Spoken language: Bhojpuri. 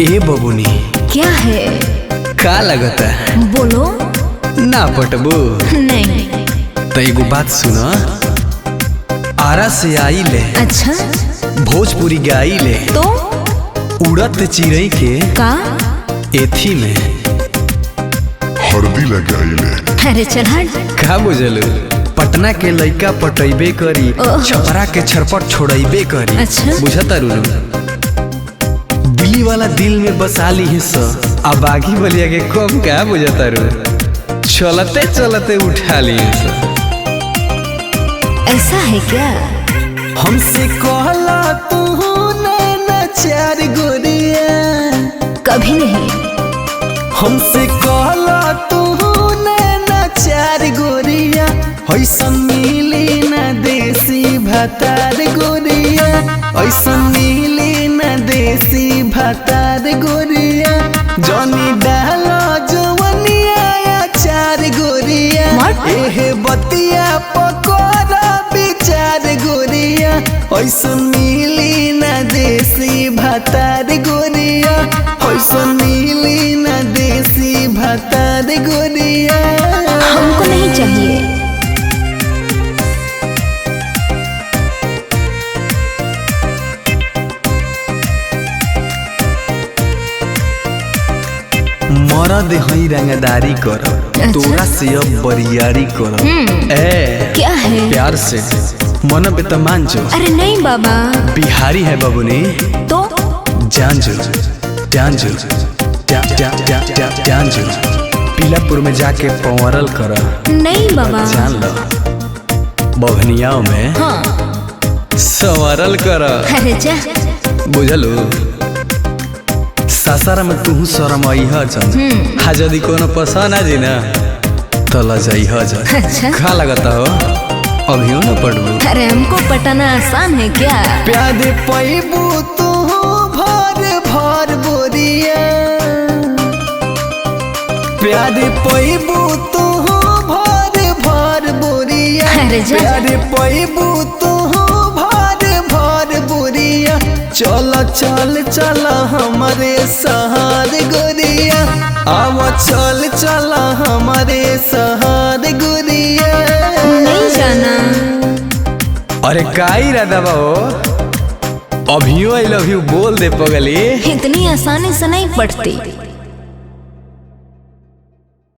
ए बबुनी क्या है? का लगता है? बोलो। ना पटबू नहीं। तो एगो बात सुना, आरा से आई ले, अच्छा भोजपुरी गाई ले, तो उड़त चिड़ई के का एथी में हरदी लगाई ले। अरे चल हट। का बुझलू? पटना के लइका पटैबे करी, ओह। छपरा के छरपट छोड़ैबे करी। अच्छा। बुझता रुनु? दिल्ली वाला दिल में बसा ली हिस्सा, अब आगी बलिया के कम का बुझता रू? चलते चलते उठा ली हिस्सा। ऐसा है क्या? हमसे कहला तू ना चार गोरिया, कभी नहीं। हमसे कहला तू ना चार गोरिया, ऐसा मिली ना देसी भातार गोरिया, ऐसा मिली ना देसी भातार गोरिया, जॉनी डालो जवनिया चार गोरिया, एहे बतिया पकोड़ा बिचार गोरिया, ऐसा मिली ना देसी भातार गोरिया, ऐसा मिली ना देसी भातार गोरिया। हमको नहीं चाहिए। मरद हई रंगदारी कर, तोरा से अब बरियारी कर। ए क्या है? प्यार से मन पे तो मान जो। अरे नहीं बाबा। बिहारी है बबुनी, तो जान जो, जान जो, जान जो। पीलापुर में जाके पंवरल कर। नहीं बाबा। जान लो बभनियाओं में हाँ। संवरल कर। अरे जा। बुझलू? सासारा में तू शरम आई जन, हा जदि कोनो पसंद आ जी ना तो लजाई जन। अच्छा। खा लगता हो अभियो न पड़बू। अरे हमको पटाना आसान है क्या? प्यादे पैबू तू भर भर बोरिया, प्यादे पैबू तू भर भर बोरिया, अरे जा। प्यादे पैबू तू भर भर बोरिया, चल चल चल हमारे शहर गोरिया, आव चल चल हमारे शहर गोरिया। नहीं जाना। अरे का इरादा बा हो? अभियो आई लव यू बोल दे पगली। इतनी आसानी से नहीं पटती।